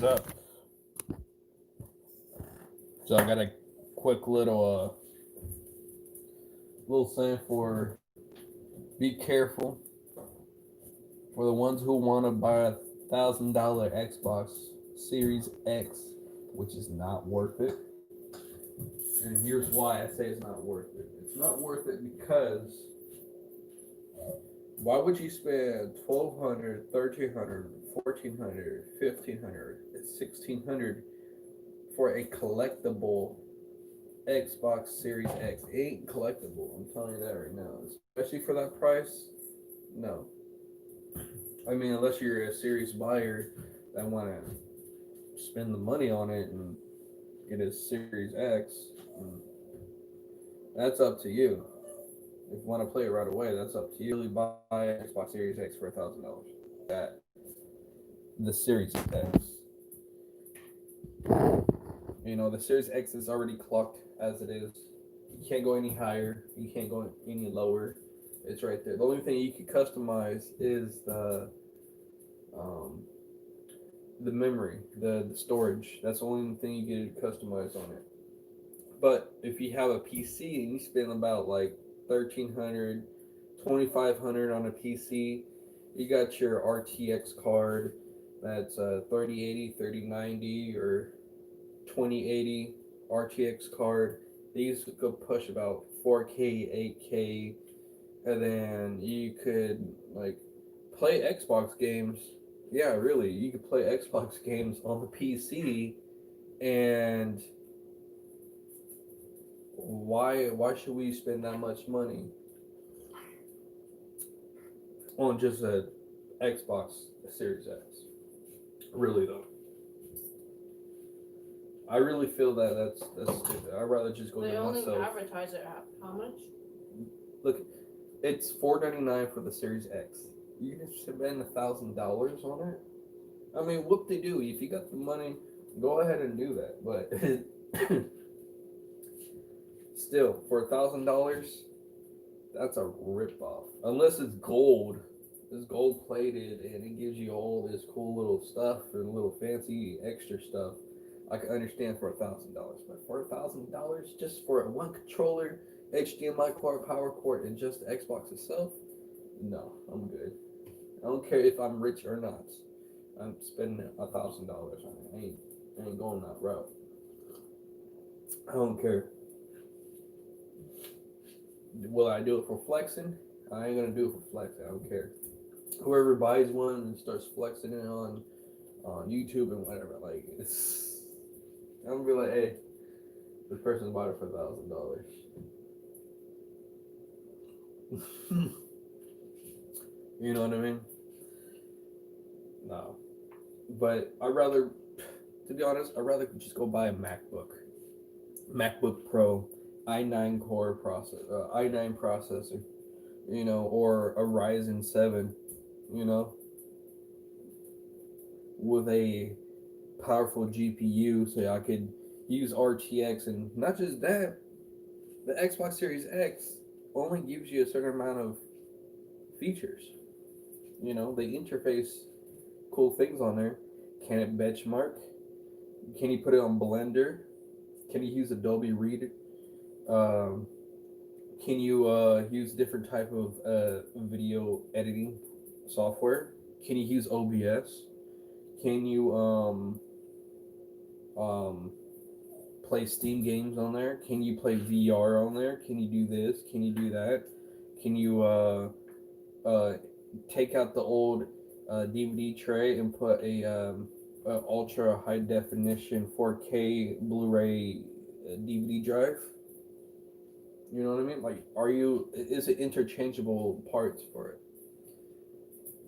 up. So I got a quick little thing for be careful for the ones who want to buy $1,000 Xbox Series X, which is not worth it. And here's why I say it's not worth it. It's not worth it because why would you spend 1,200, 1,300, 1,400, 1,500, 1,600 for a collectible Xbox Series X? It ain't collectible. I'm telling you that right now. Especially for that price, no. I mean, unless you're a serious buyer that want to spend the money on it and get a Series X, that's up to you. If you want to play it right away, that's up to you. Really buy an Xbox Series X for $1,000. That the Series X. You know, the Series X is already clocked as it is. You can't go any higher. You can't go any lower. It's right there. The only thing you can customize is um, the memory, the storage. That's the only thing you get to customize on it. But if you have a PC and you spend about like 1,300, 2,500 on a PC, you got your RTX card that's 3080, 3090, or 2080 RTX card. These could push about 4K, 8K, and then you could like play Xbox games. Yeah, really, you could play Xbox games on the PC. And why should we spend that much money on just a Xbox Series X? Really though, I really feel that that's stupid. I'd rather just go They get only myself. advertise it at how much? Look, it's $499 for the Series X. You can spend $1,000 on it. I mean, whoop de doo. If you got the money, go ahead and do that. But still, for $1,000, that's a rip off. Unless it's gold. It's gold plated and it gives you all this cool little stuff and little fancy extra stuff. I can understand for $1,000, but for $1,000 just for a one controller, HDMI cord, power cord, and just the Xbox itself, no, I'm good. I don't care if I'm rich or not. I'm spending $1,000 on it. I ain't going that route. I don't care. Will I do it for flexing? I ain't gonna do it for flexing. I don't care. Whoever buys one and starts flexing it on YouTube and whatever, like it's, I'm gonna be like, hey, this person bought it for $1,000. You know what I mean? No, but I rather, to be honest, I'd rather just go buy a MacBook Pro, i9 processor, you know, or a Ryzen 7, you know, with a powerful GPU so I could use RTX. And not just that, the Xbox Series X only gives you a certain amount of features. You know, they interface cool things on there. Can it benchmark? Can you put it on Blender? Can you use Adobe Reader? Um, can you use different type of video editing software? Can you use OBS? Can you um, play Steam games on there? Can you play VR on there? Can you do this? Can you do that? Can you take out the old DVD tray and put a ultra high definition 4K Blu-ray DVD drive? You know what I mean? Like, is it interchangeable parts for it?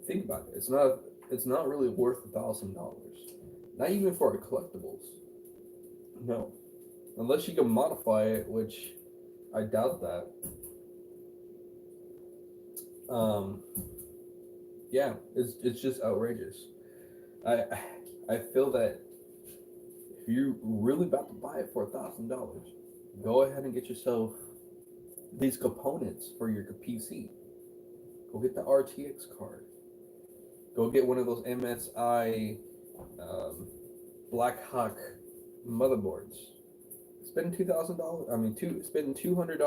Think about it. It's not really worth $1,000. Not even for the collectibles. No. Unless you can modify it, which I doubt that. Um, yeah, it's just outrageous. I I feel that if you're really about to buy it for $1,000, go ahead and get yourself these components for your PC. Go get the RTX card. Go get one of those MSI um, Blackhawk motherboards. Spend $2,000. I mean, spend $200,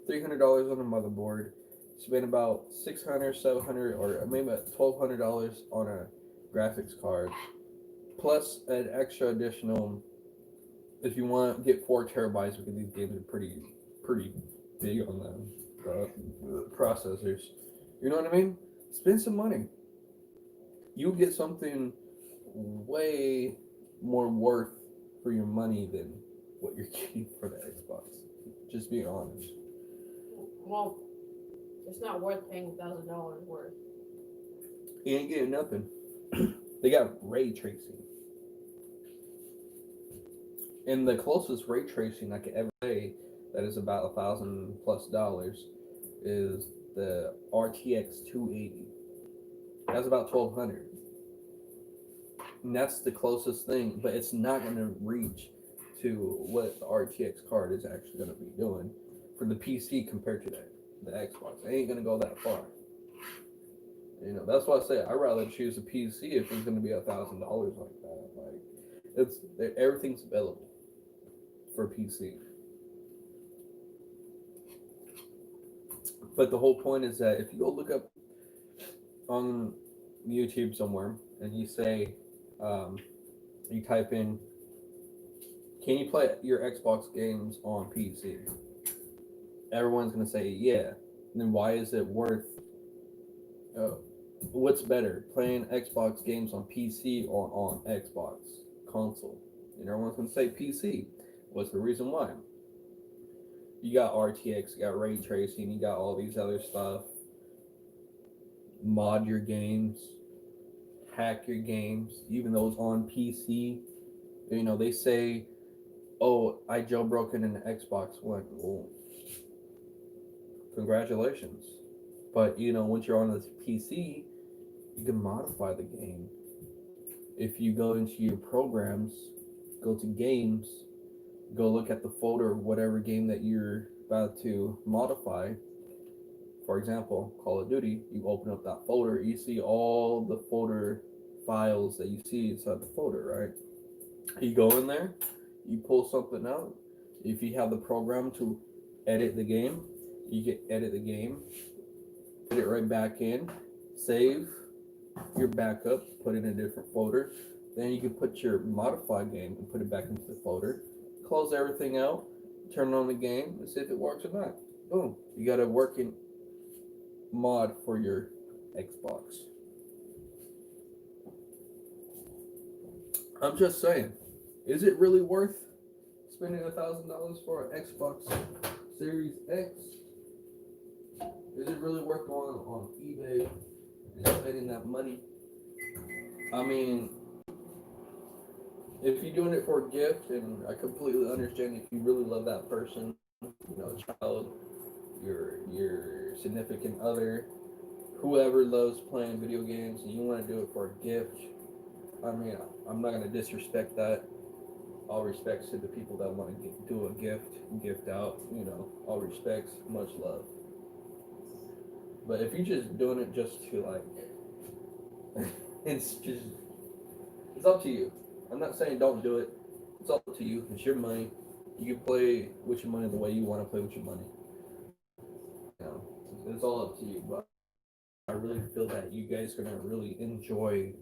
$300 on a motherboard. Spend about 600, 700, or maybe about $1,200 on a graphics card, plus an extra additional. If you want to get 4 terabytes, because these games are pretty big on the processors. You know what I mean? Spend some money. You get something way more worth for your money than what you're getting for the Xbox. Just being honest. Well, it's not worth paying $1,000 worth. You ain't getting nothing. They got ray tracing. And the closest ray tracing I could ever say that is about $1,000+ is the RTX 280. That's about 1,200. And that's the closest thing, but it's not going to reach to what the RTX card is actually going to be doing for the PC compared to the Xbox. It ain't going to go that far. You know, that's why I say I'd rather choose a PC if it's going to be $1,000 like that. Like, everything's available for PC. But the whole point is that if you go look up on YouTube somewhere and you say, you type in, can you play your Xbox games on PC? Everyone's going to say, yeah. And then why is it worth, what's better, playing Xbox games on PC or on Xbox console? And everyone's going to say PC. What's the reason why? You got RTX, you got ray tracing, you got all these other stuff. Mod your games, hack your games, even those on PC. You know, they say, oh, I jailbroken an Xbox One. Well, congratulations. But, you know, once you're on the PC, you can modify the game. If you go into your programs, go to games, go look at the folder of whatever game that you're about to modify. For example, Call of Duty, you open up that folder, you see all the folder files that you see inside the folder, right? You go in there, you pull something out. If you have the program to edit the game, you can edit the game, put it right back in, save your backup, put it in a different folder. Then you can put your modified game and put it back into the folder. Close everything out, turn on the game, and see if it works or not. Boom. You got a working mod for your Xbox. I'm just saying, is it really worth spending $1,000 for an Xbox Series X? Is it really worth going on eBay and spending that money? I mean, if you're doing it for a gift, and I completely understand if you really love that person, you know, child, your significant other, whoever loves playing video games, and you want to do it for a gift. I mean, I'm not gonna disrespect that. All respects to the people that want to do a gift out. You know, all respects, much love. But if you're just doing it just to like, it's up to you. I'm not saying don't do it. It's up to you. It's your money. You can play with your money the way you want to play with your money. You know, it's all up to you. But I really feel that you guys are gonna really enjoy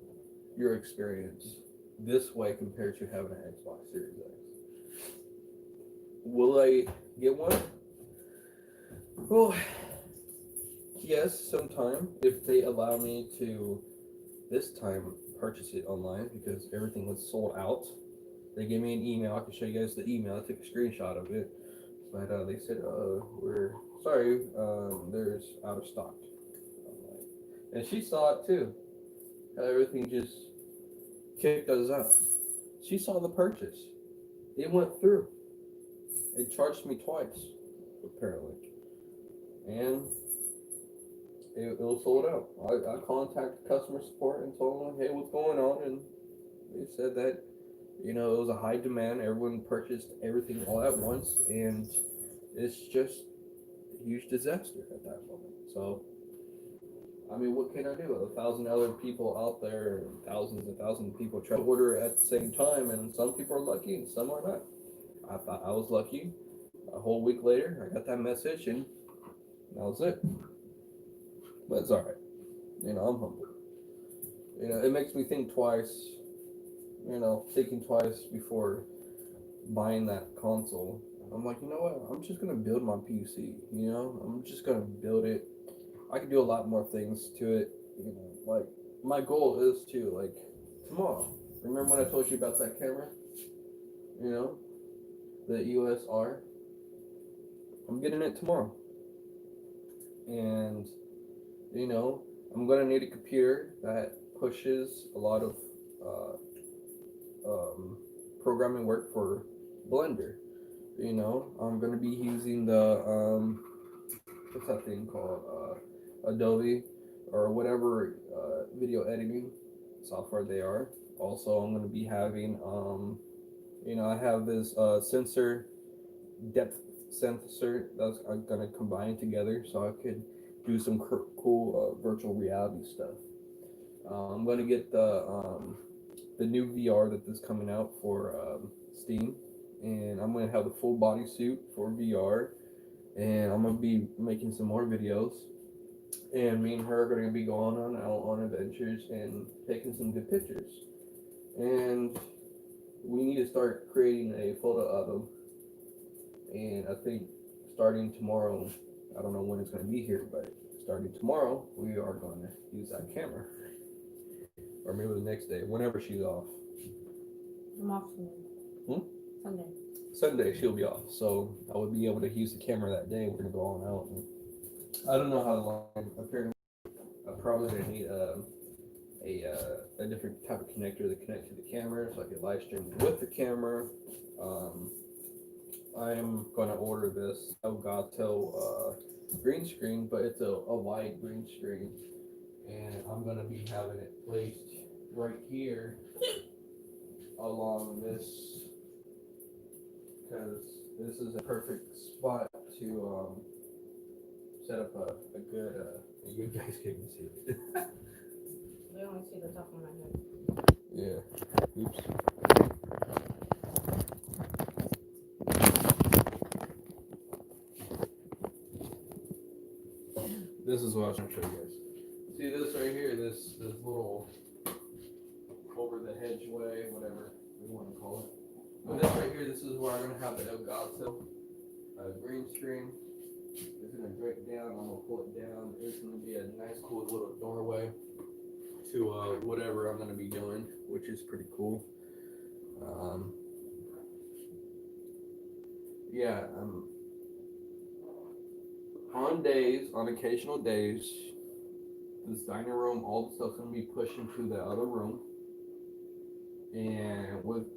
your experience this way compared to having an Xbox Series X. Will I get one? Well, yes, sometime if they allow me to this time purchase it online because everything was sold out. They gave me an email. I can show you guys the email. I took a screenshot of it. But they said, we're sorry, there's out of stock. And she saw it too. How everything just kicked us out. She saw the purchase. It went through. It charged me twice, apparently. And it was sold out. I contacted customer support and told them, hey, what's going on? And they said that, you know, it was a high demand. Everyone purchased everything all at once. And it's just a huge disaster at that moment. So I mean, what can I do? 1,000 other people out there, thousands and thousands of people try to order at the same time, and some people are lucky and some are not. I thought I was lucky. A whole week later, I got that message, and that was it. But it's all right. You know, I'm humble. You know, it makes me think twice. You know, thinking twice before buying that console. I'm like, you know what? I'm just gonna build my PC. You know, I'm just gonna build it. I can do a lot more things to it. You know, like my goal is to like tomorrow. Remember when I told you about that camera? You know, the USR. I'm getting it tomorrow, and you know, I'm gonna need a computer that pushes a lot of programming work for Blender. You know, I'm gonna be using the what's that thing called? Adobe or whatever video editing software they are. Also, I'm gonna be having you know, I have this sensor depth sensor that's I'm gonna combine together so I could do some cool virtual reality stuff. I'm gonna get the new VR that is coming out for Steam, and I'm gonna have the full body suit for VR, and I'm gonna be making some more videos. And me and her are gonna be going on out on adventures and taking some good pictures. And we need to start creating a photo album. And I think starting tomorrow, I don't know when it's gonna be here, but starting tomorrow, we are going to use that camera, or maybe the next day, whenever she's off. I'm off Sunday. Sunday. Sunday she'll be off, so I would be able to use the camera that day. We're gonna go on out. And I don't know how long. Apparently, I probably gonna need a different type of connector to connect to the camera, so I could live stream with the camera. I'm gonna order this Elgato green screen, but it's a wide green screen, and I'm gonna be having it placed right here along this, because this is a perfect spot to set up a good. You guys can't even see it. We only see the top of my head. Yeah. Oops. This is what I was trying to show you guys. See this right here, this little over the hedgeway, whatever we want to call it. But this right here, this is where I'm gonna have the Elgato green screen. It's gonna drape down. I'm gonna pull it down. It's gonna be a nice, cool little doorway to whatever I'm gonna be doing, which is pretty cool. Yeah. On occasional days, this dining room, all the stuff's gonna be pushed into the other room, and with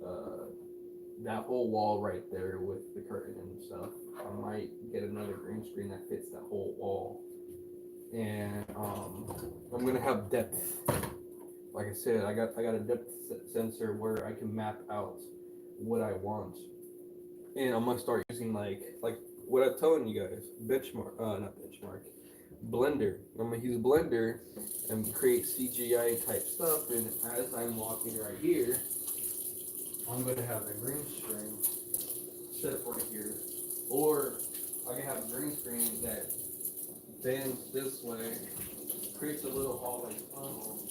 that whole wall right there with the curtain and stuff, I might get another green screen that fits that whole wall, and I'm gonna have depth. Like I said, I got a depth sensor where I can map out what I want, and I'm gonna start using like what I'm telling you guys, not benchmark, Blender. I'm gonna use Blender and create CGI type stuff. And as I'm walking right here, I'm gonna have a green screen set up right here, or I can have a green screen that bends this way, creates a little hallway tunnel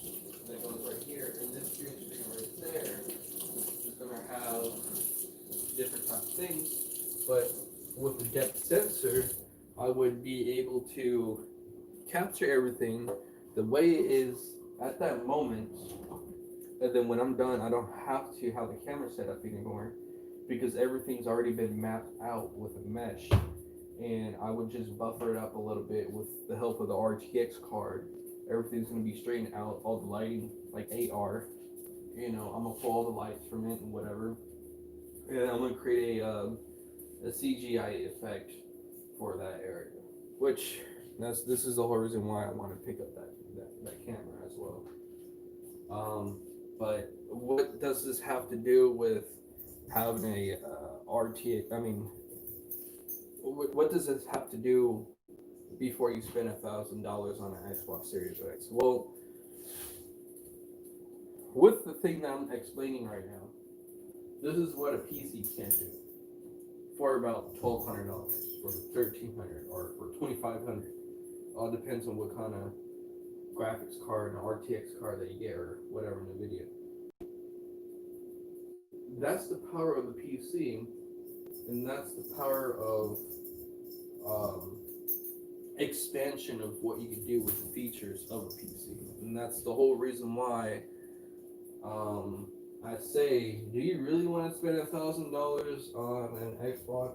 that goes right here, and this green screen right there is gonna have different types of things, but with the depth sensor, I would be able to capture everything the way it is at that moment, and then when I'm done, I don't have to have the camera set up anymore because everything's already been mapped out with a mesh, and I would just buffer it up a little bit with the help of the RTX card. Everything's gonna be straightened out, all the lighting, like AR. You know, I'm gonna pull all the lights from it and whatever, and I'm gonna create a CGI effect for that area, which this is the whole reason why I want to pick up that camera as well. But what does this have to do with having a RTX? I mean, what does this have to do before you spend $1,000 on an Xbox Series X. Well, with the thing that I'm explaining right now, this is what a PC can do for about $1,200, for $1,300, or for $2,500. All depends on what kind of graphics card and RTX card that you get, or whatever NVIDIA. That's the power of the PC, and that's the power of expansion of what you can do with the features of a PC, and that's the whole reason why I say, do you really want to spend $1,000 on an Xbox?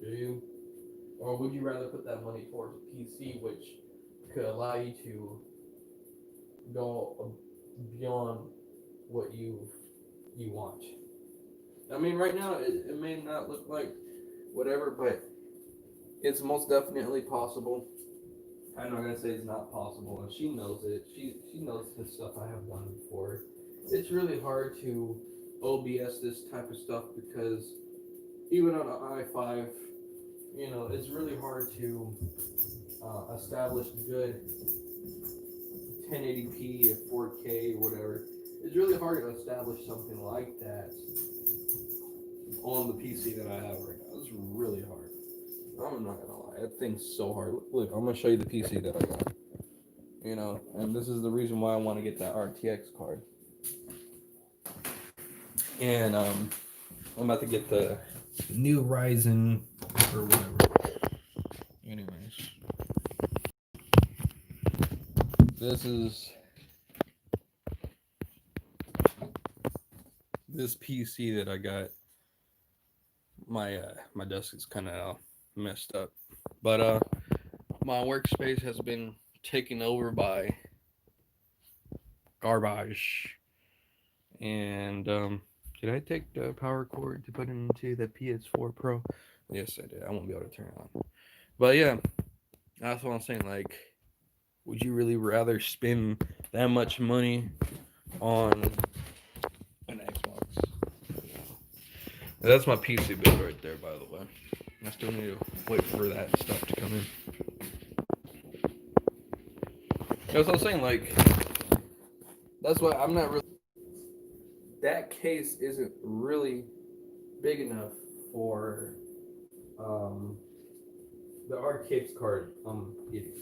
Do you, or would you rather put that money towards a PC, which could allow you to go beyond what you want? I mean, right now it may not look like whatever, but it's most definitely possible. I'm not gonna say it's not possible, and she knows it. She knows the stuff I have done before. It's really hard to OBS this type of stuff because even on an i5, you know, it's really hard to establish good 1080p or 4K or whatever. It's really hard to establish something like that on the PC that I have right now. It's really hard. I'm not gonna lie, that thing's so hard. Look, I'm gonna show you the PC that I got. You know, and this is the reason why I want to get that RTX card. And I'm about to get the new Ryzen or whatever. Anyways, this is this PC that I got. My desk is kind of messed up, but my workspace has been taken over by garbage. And did I take the power cord to put into the PS4 Pro? Yes, I did. I won't be able to turn it on. But yeah, that's what I'm saying. Like, would you really rather spend that much money on an Xbox? That's my PC build right there, by the way. I still need to wait for that stuff to come in. That's what I'm saying. Like, that's why I'm not really. That case isn't really big enough for the RTX card I'm getting.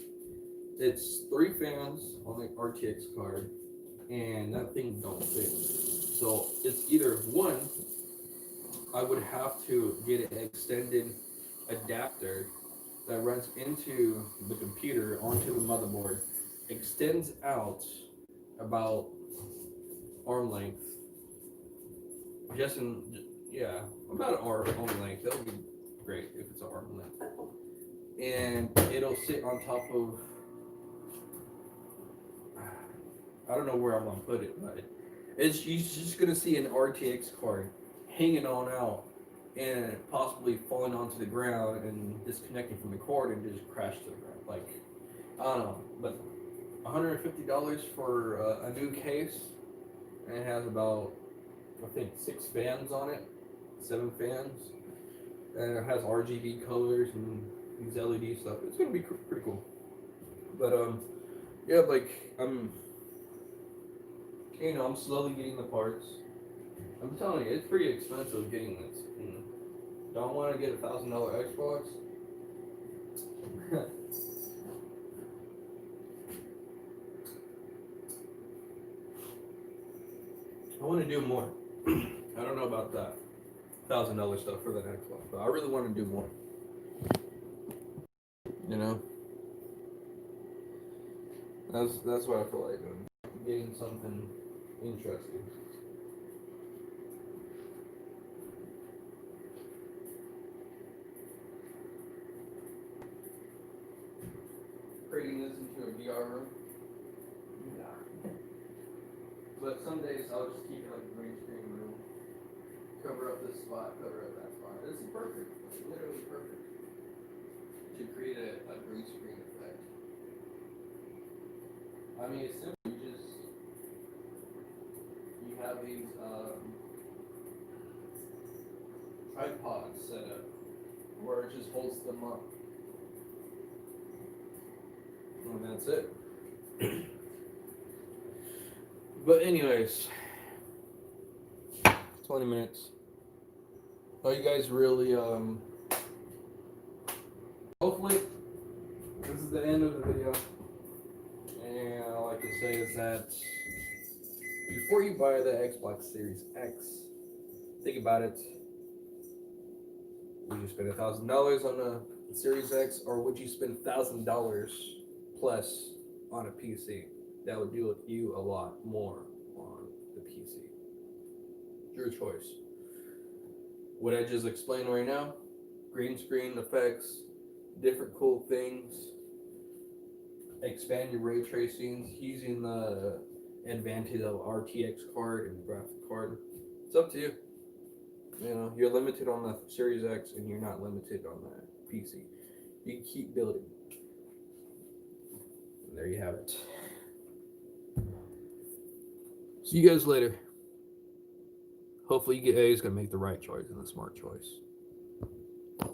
It's 3 fans on the RTX card, and that thing don't fit. So it's either one, I would have to get an extended adapter that runs into the computer onto the motherboard, extends out about arm length. Yeah, about an arm length. That would be great if it's an arm length. And it'll sit on top of, I don't know where I'm gonna put it, but it's you're just gonna see an RTX card hanging on out and possibly falling onto the ground and disconnecting from the cord and just crash to the ground. Like, I don't know, but $150 for a new case, and it has about, I think, 6 fans on it, 7 fans, and it has RGB colors and these LED stuff. It's gonna be pretty cool. But yeah, like I'm slowly getting the parts. I'm telling you, it's pretty expensive getting this. Don't want to get $1,000 Xbox. I want to do more. I don't know about that $1,000 stuff for that Xbox, but I really want to do more. You know, that's what I feel like doing. Getting something interesting. Creating this into a VR room. Yeah. But some days I'll just keep it like a green screen room. Cover up this spot, cover up that spot. It's perfect. It's literally perfect to create a green screen effect. I mean, it's simple. You have these tripods set up where it just holds them up. And that's it. But anyways, 20 minutes. Are you guys really hopefully this is the end of the video. And all I can say is that before you buy the Xbox Series X, think about it. Would you spend $1,000 on a Series X, or would you spend $1,000 plus on a PC? That would do you a lot more on the PC. Your choice. What I just explained right now, green screen effects, different cool things, expand your ray tracing using the advantage of RTX card and graphic card. It's up to you. You know, you're limited on the Series X and you're not limited on the PC. You can keep building. And there you have it. See you guys later. Hopefully you get A is gonna make the right choice and the smart choice.